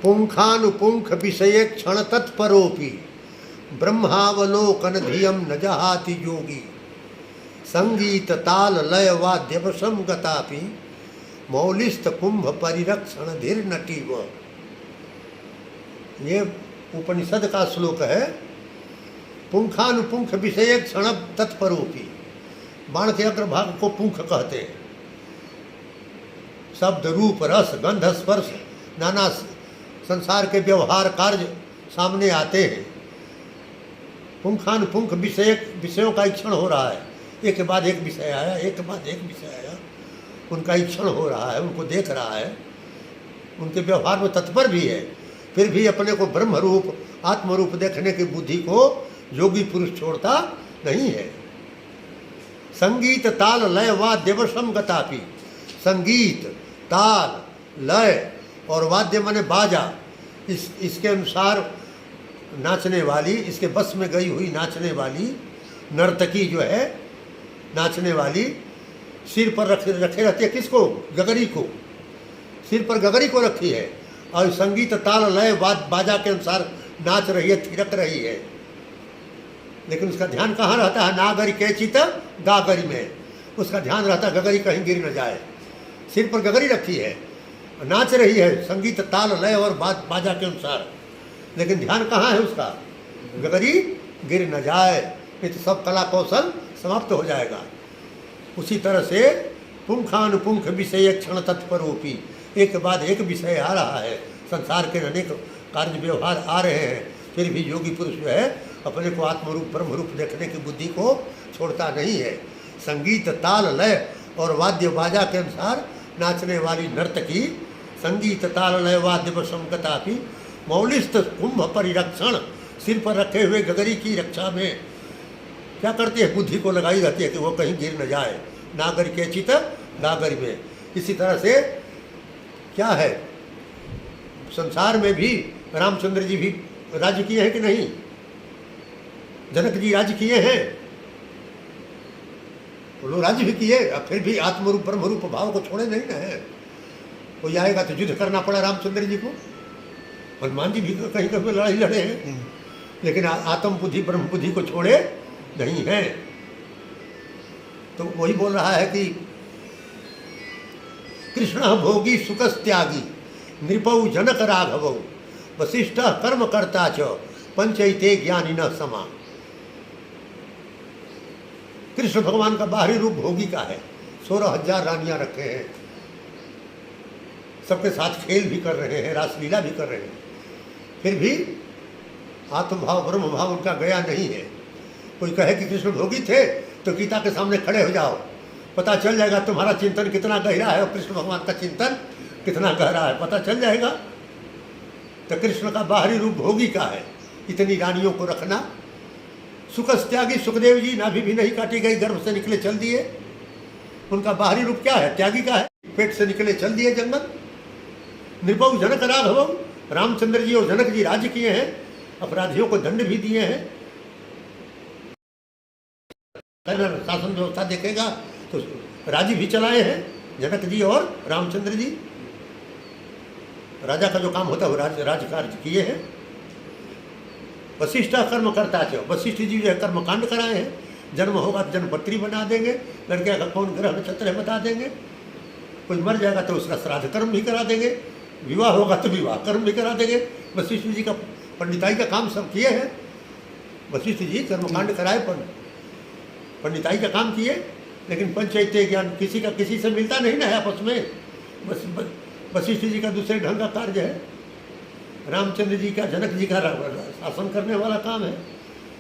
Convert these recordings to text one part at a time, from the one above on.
पुंखानुपुंख विषय क्षण तत्परोपि ब्रह्मावलोकन धियम न जहाति योगी संगीत ताल लय वाद्य वशम गतापि मौलिस्त कुंभ परिरक्षण धीर नटीव। ये उपनिषद का श्लोक है। पुंखानुपुंख विषय क्षण तत्परोपि, बाण के अग्रभाग को पुंख कहते हैं। शब्द रूप रस गंध स्पर्श नाना संसार के व्यवहार कार्य सामने आते हैं। पुंखानुपुंख विषयों का क्षण हो रहा है, एक के बाद एक विषय आया, एक के बाद एक विषय आया, उनका क्षण हो रहा है, उनको देख रहा है, उनके व्यवहार में तत्पर भी है। फिर भी अपने को ब्रह्म रूप आत्मरूप देखने की बुद्धि को योगी पुरुष छोड़ता नहीं है। संगीत ताल लय वाद्य वशम गतापि, संगीत ताल लय और वाद्य माने बाजा, इसके अनुसार नाचने वाली, इसके बस में गई हुई नाचने वाली नर्तकी जो है, नाचने वाली सिर पर रखे रहती है। किसको? गगरी को। सिर पर गगरी को रखी है और संगीत ताल लय बाजा के अनुसार नाच रही है, थिरक रही है। लेकिन उसका ध्यान कहाँ रहता है? नागरी के चित गागरी में उसका ध्यान रहता है, गगरी कहीं गिर न जाए। सिर पर गगरी रखी है, नाच रही है संगीत ताल लय और बाजा के अनुसार, लेकिन ध्यान कहाँ है उसका? गगरी गिर न जाए, नहीं तो सब कला कौशल समाप्त हो जाएगा। उसी तरह से पुंखानुपुंख विषय क्षण तत्परोपि, एक के बाद एक विषय आ रहा है, संसार के अनेक कार्य व्यवहार आ रहे हैं, फिर भी योगी पुरुष जो है अपने को आत्मरूप ब्रह्मरूप देखने की बुद्धि को छोड़ता नहीं है। संगीत ताल लय और वाद्य बाजा के अनुसार नाचने वाली नर्तकी संगीत ताल लय वाद्य वशम गतापि मौलिस्त कुंभ परिरक्षण, सिर पर रखे हुए गगरी की रक्षा में क्या करती है? बुद्धि को लगाई रहती है कि वो कहीं गिर न जाए। नागर के चित नागर में। इसी तरह से क्या है, संसार में भी रामचंद्र जी भी राज्य किए हैं कि नहीं? जनक जी राज्य किए हैं, वो लोग राज्य भी किए, फिर भी आत्मरूप ब्रह्मरूप भाव को छोड़े नहीं ना है। कोई आएगा तो युद्ध करना पड़ा रामचंद्र जी को। हनुमान जी भी कहीं कहीं लड़ाई लड़े हैं, लेकिन आत्म बुद्धि ब्रह्म बुद्धि को छोड़े नहीं है। तो वही बोल रहा है कि कृष्ण भोगी सुखस त्यागी नृपौ जनक राघवौ वशिष्ठ कर्म कर्ता च पंचैते ज्ञानी न समा। कृष्ण भगवान का बाहरी रूप भोगी का है, 16,000 रानियां रखे हैं, सबके साथ खेल भी कर रहे हैं, रासलीला भी कर रहे हैं, फिर भी आत्मभाव ब्रह्म भाव उनका गया नहीं है। कोई कहे कि कृष्ण भोगी थे तो गीता के सामने खड़े हो जाओ, पता चल जाएगा तुम्हारा चिंतन कितना गहरा है और कृष्ण भगवान का चिंतन कितना गहरा है, पता चल जाएगा। तो कृष्ण का बाहरी रूप भोगी का है, इतनी रानियों को रखना। सुखस त्यागी, सुखदेव जी नाभि भी नहीं काटी गई, गर्भ से निकले चल दिए। उनका बाहरी रूप क्या है? त्यागी का है, पेट से निकले चल दिए जंगल। नृपौ जनक राघवौ, रामचंद्र जी और जनक जी राज्य किए हैं, अपराधियों को दंड भी दिए हैं। शासन व्यवस्था देखेगा तो राज्य भी चलाए हैं जनक जी और रामचंद्र जी। राजा का जो काम होता है वो राजकार्य किए हैं। वशिष्ठ कर्म करता थे, वशिष्ठ जी जो है कर्मकांड कराए हैं। जन्म होगा तो जन्मपत्री बना देंगे, लड़के का कौन ग्रह नक्षत्र है बता देंगे, कोई मर जाएगा तो उसका श्राद्ध कर्म भी करा देंगे, विवाह होगा तो विवाह कर्म भी करा देंगे। वशिष्ठ जी का पंडिताई का काम सब किए हैं। वशिष्ठ जी कर्मकांड कराए, पंडिताई का काम किए, लेकिन पंचायती ज्ञान किसी का किसी से मिलता नहीं ना है आपस में। वशिष्ठ जी का दूसरे ढंग का कार्य है, रामचंद्र जी का जनक जी का शासन करने वाला काम है।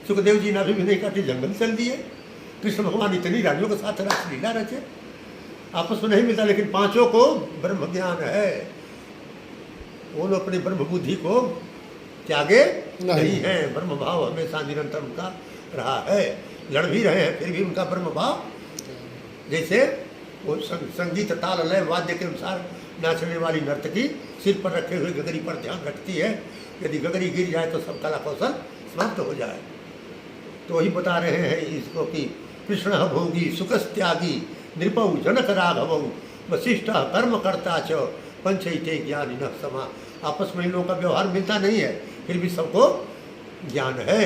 सुखदेव जी नाभि भी नहीं काटी, जंगल चल दिए। कृष्ण भगवान इतनी रानियों के साथ रासलीला रचे, आपस में नहीं मिलता, लेकिन पांचों को ब्रह्म ज्ञान है। वो लोग अपनी ब्रह्म बुद्धि को त्यागे नहीं है, ब्रह्म भाव हमेशा निरंतर उनका रहा है। लड़ भी रहे हैं फिर भी उनका ब्रह्म भाव, जैसे वो संगीत ताल लय वाद्य के अनुसार नाचने वाली नर्तकी सिर पर रखे हुए गगरी पर ध्यान रखती है। यदि गगरी गिर जाए तो सब कला कौशल समाप्त हो जाए। तो वही बता रहे हैं इसको कि कृष्ण भोगी सुखस त्यागी नृपौ जनक राघवौ वशिष्ठ कर्म कर्ता च पंचैते ज्ञान न समा, आपस में इन लोगों का व्यवहार मिलता नहीं है, फिर भी सबको ज्ञान है।